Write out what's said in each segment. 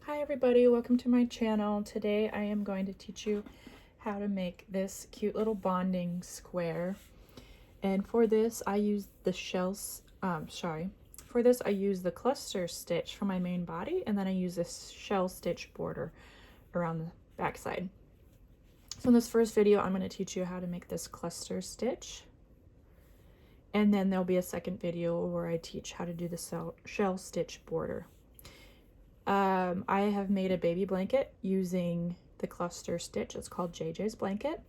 Hi everybody, welcome to my channel. Today I am going to teach you how to make this cute little bonding square. And for this I use the I use the cluster stitch for my main body, and then I use this shell stitch border around the back side. So in this first video I'm going to teach you how to make this cluster stitch. And then there'll be a second video where I teach how to do the shell stitch border. I have made a baby blanket using the cluster stitch. It's called JJ's blanket.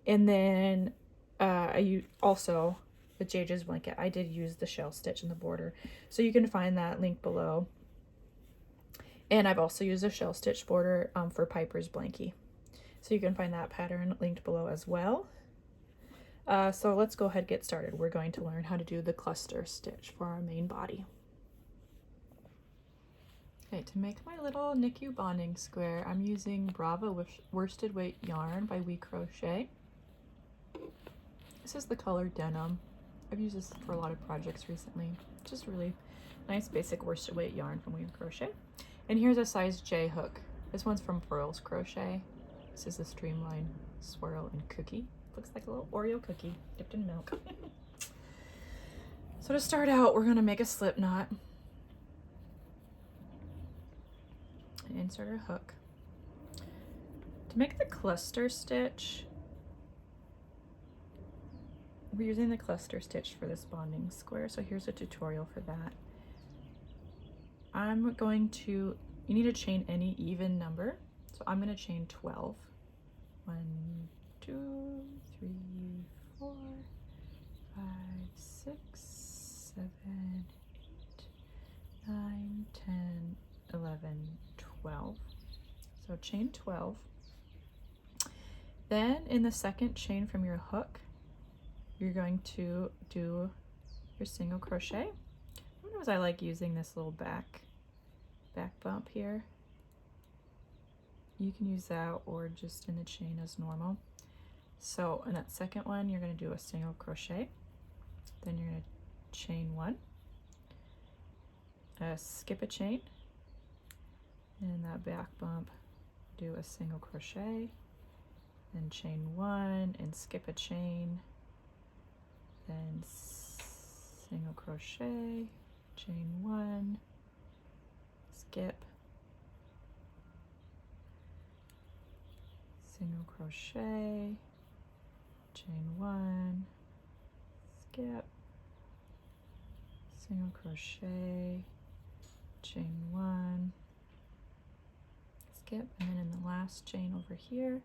And then also with JJ's blanket, I did use the shell stitch in the border. So you can find that link below. And I've also used a shell stitch border for Piper's blankie. So you can find that pattern linked below as well. So let's go ahead and get started. We're going to learn how to do the cluster stitch for our main body. Okay, to make my little NICU bonding square, I'm using Brava worsted weight yarn by Crochet. This is the color Denim. I've used this for a lot of projects recently. Just really nice basic worsted weight yarn from Crochet. And here's a size J hook. This one's from Pearl's Crochet. This is a streamline swirl and cookie. Looks like a little Oreo cookie dipped in milk. So to start out, we're gonna make a slip knot. Insert our hook. To make the cluster stitch, we're using the cluster stitch for this bonding square, so here's a tutorial for that. You need to chain any even number, so I'm going to chain 12. 1, 2, 3, 4, 5, 6, 7, 8, 9, 10, 11, 12. So chain 12. Then in the second chain from your hook, you're going to do your single crochet. Sometimes I like using this little back bump here. You can use that or just in the chain as normal. So in that second one, you're going to do a single crochet. Then you're going to chain 1, skip a chain, and that back bump, do a single crochet, then chain 1 and skip a chain, then single crochet, chain 1, skip, single crochet, chain 1, skip, single crochet, chain 1, skip, and then in the last chain over here,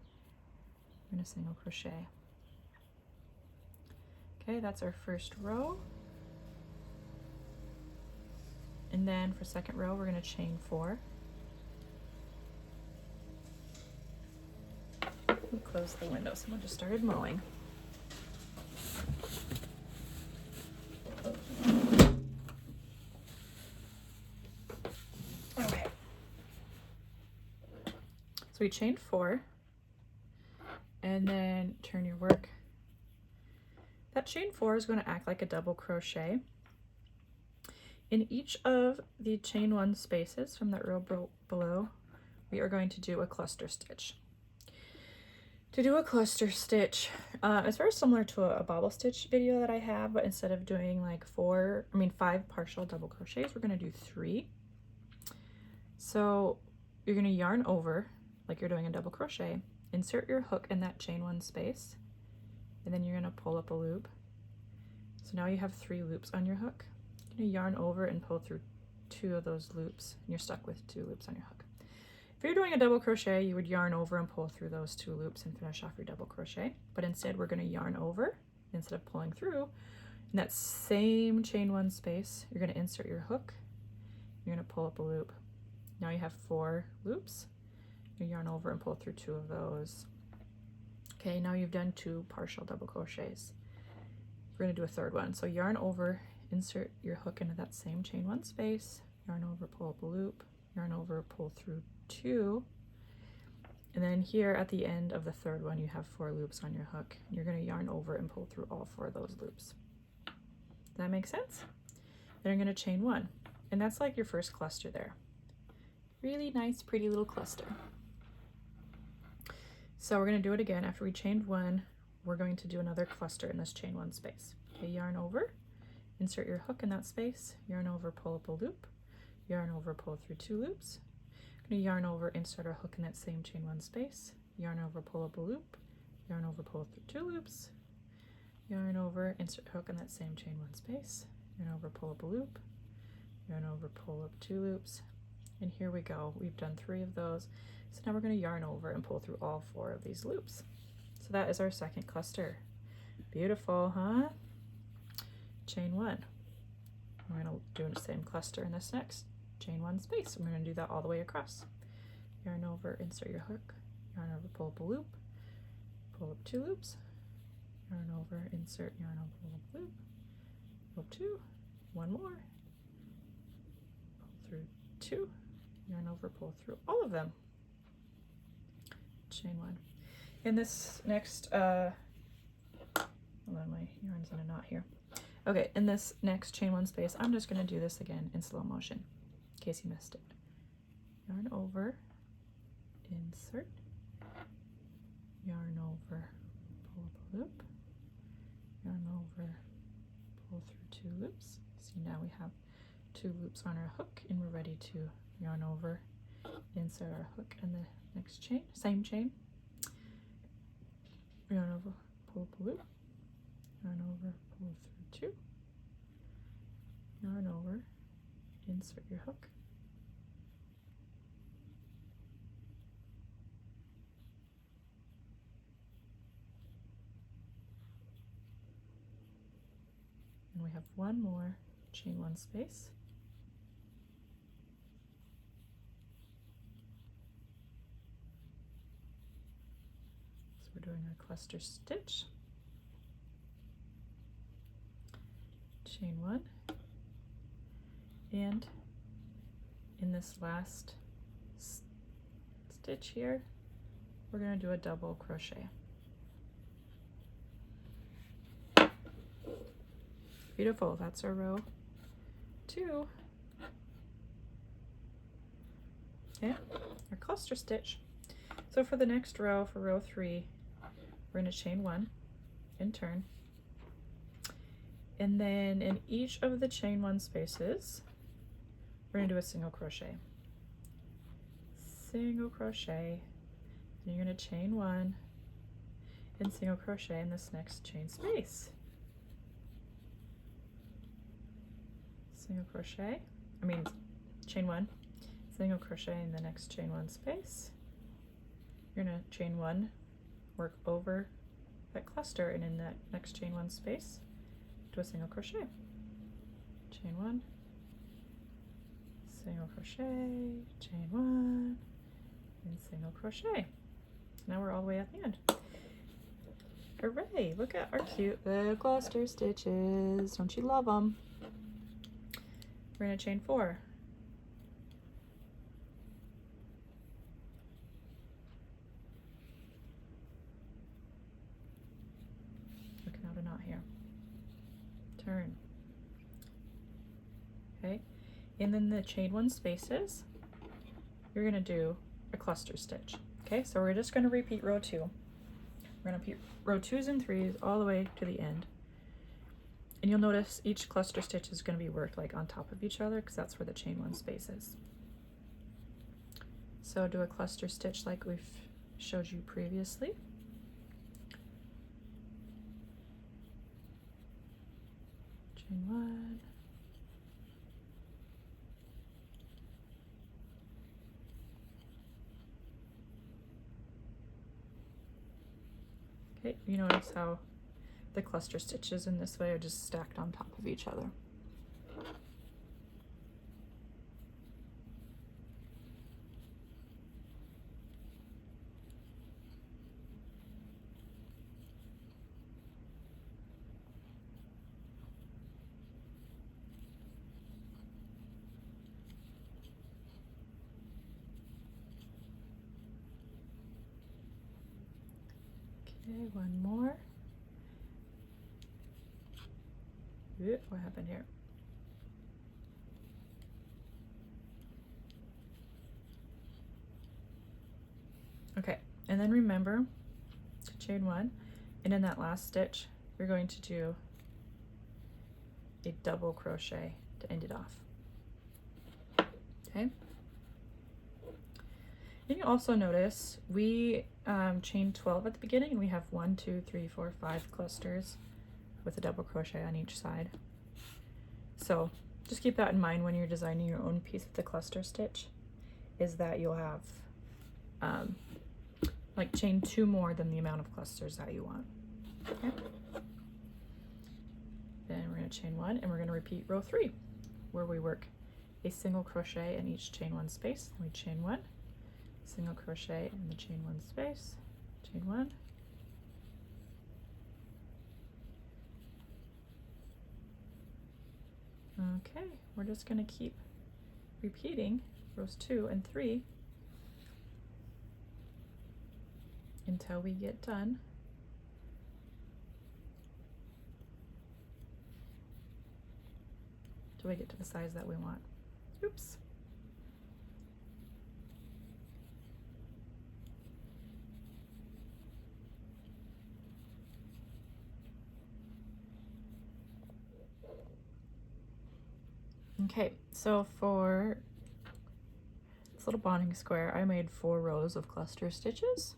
we're going to single crochet. Okay, that's our first row. And then for second row, we're going to chain 4. Let me close the window. Someone just started mowing. Okay. So we chain 4, and then turn your work. That chain 4 is going to act like a double crochet. In each of the chain 1 spaces from that row below, we are going to do a cluster stitch. To do a cluster stitch, it's very similar to a bobble stitch video that I have, but instead of doing like 5 partial double crochets, we're going to do 3. So you're going to yarn over like you're doing a double crochet, insert your hook in that chain 1 space, and then you're going to pull up a loop. So now you have 3 loops on your hook. You're going to yarn over and pull through 2 of those loops, and you're stuck with 2 loops on your hook. If you're doing a double crochet, you would yarn over and pull through those 2 loops and finish off your double crochet. But instead, we're going to yarn over instead of pulling through. In that same chain 1 space, you're going to insert your hook. You're going to pull up a loop. Now you have 4 loops. You yarn over and pull through 2 of those. Okay, now you've done 2 partial double crochets. We're going to do a third one. So yarn over, insert your hook into that same chain 1 space, yarn over, pull up a loop, yarn over, pull through 2, and then here at the end of the third one you have 4 loops on your hook. You're going to yarn over and pull through all 4 of those loops. Does that make sense? Then you're going to chain 1, and that's like your first cluster there. Really nice, pretty little cluster. So we're going to do it again. After we chained one, we're going to do another cluster in this chain one space. Okay, yarn over, insert your hook in that space, yarn over, pull up a loop, yarn over, pull through 2 loops. I'm going to yarn over, insert our hook in that same chain one space, yarn over, pull up a loop, yarn over, pull through 2 loops, yarn over, insert hook in that same chain one space, yarn over, pull up a loop, yarn over, pull up 2 loops, and here we go. We've done 3 of those. So now we're going to yarn over and pull through all 4 of these loops. So that is our second cluster. Beautiful, huh? Chain 1. We're going to do the same cluster in this next chain 1 space. We're going to do that all the way across. Yarn over, insert your hook, yarn over, pull up a loop, pull up 2 loops, yarn over, insert, yarn over, pull up a loop, pull up 2, 1 more, pull through 2, yarn over, pull through all of them. Chain 1. In this next, hold on, my yarn's in a knot here. Okay, in this next chain 1 space, I'm just going to do this again in slow motion, in case you missed it. Yarn over, insert, yarn over, pull up a loop, yarn over, pull through 2 loops. See, now we have 2 loops on our hook, and we're ready to yarn over, insert our hook in the next chain, same chain, yarn over, pull up a loop, yarn over, pull through 2, yarn over, insert your hook, and we have 1 more chain 1 space. So we're doing our cluster stitch, chain 1, and in this last stitch here, we're going to do a double crochet. Beautiful, that's our row 2. Okay, our cluster stitch. So for the next row, for row 3, we're going to chain 1 and turn. And then in each of the chain 1 spaces, we're going to do a single crochet. Single crochet. And you're going to chain 1 and single crochet in this next chain space. Single crochet, chain 1, single crochet in the next chain 1 space. You're going to chain 1, work over that cluster, and in that next chain 1 space, do a single crochet. Chain 1, single crochet, chain 1, and single crochet. Now we're all the way at the end. Hooray! Look at our cute little cluster stitches. Don't you love them? We're going to chain 4. Looking out a knot here. Turn. Okay, and then the chain 1 spaces, you're going to do a cluster stitch. Okay, so we're just going to repeat row 2. We're going to repeat row 2s and 3s all the way to the end. And you'll notice each cluster stitch is going to be worked like on top of each other, because that's where the chain 1 space is. So do a cluster stitch like we've showed you previously. Chain 1. Okay, you notice how the cluster stitches in this way are just stacked on top of each other. Okay, 1 more. Ooh, what happened here? Okay, and then remember to chain 1, and in that last stitch you're going to do a double crochet to end it off. Okay. And you also notice we chain 12 at the beginning, and we have 1, 2, 3, 4, 5 clusters with a double crochet on each side. So just keep that in mind when you're designing your own piece of the cluster stitch, is that you'll have like chain 2 more than the amount of clusters that you want. Okay. Then we're going to chain 1, and we're going to repeat row 3, where we work a single crochet in each chain 1 space. We chain 1, single crochet in the chain 1 space, chain 1, okay, we're just going to keep repeating rows 2 and 3 until we get done. Till we get to the size that we want. Oops. Okay, so for this little bonding square, I made 4 rows of cluster stitches,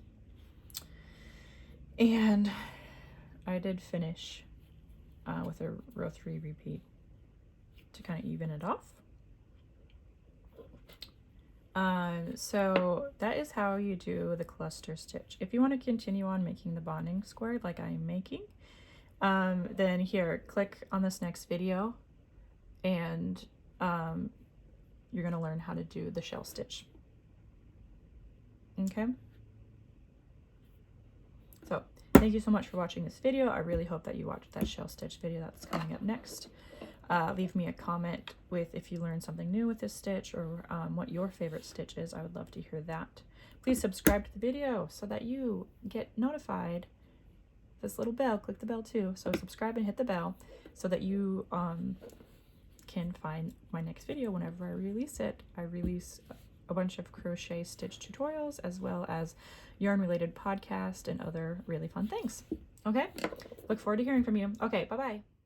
and I did finish with a row 3 repeat to kind of even it off. So that is how you do the cluster stitch. If you want to continue on making the bonding square like I'm making, then here, click on this next video, and you're going to learn how to do the shell stitch. Okay? So thank you so much for watching this video. I really hope that you watched that shell stitch video that's coming up next. Leave me a comment with if you learned something new with this stitch, or what your favorite stitch is. I would love to hear that. Please subscribe to the video so that you get notified. This little bell, click the bell too. So subscribe and hit the bell so that you can find my next video whenever I release it. I release a bunch of crochet stitch tutorials, as well as yarn related podcast and other really fun things. Okay, look forward to hearing from you. Okay, bye bye.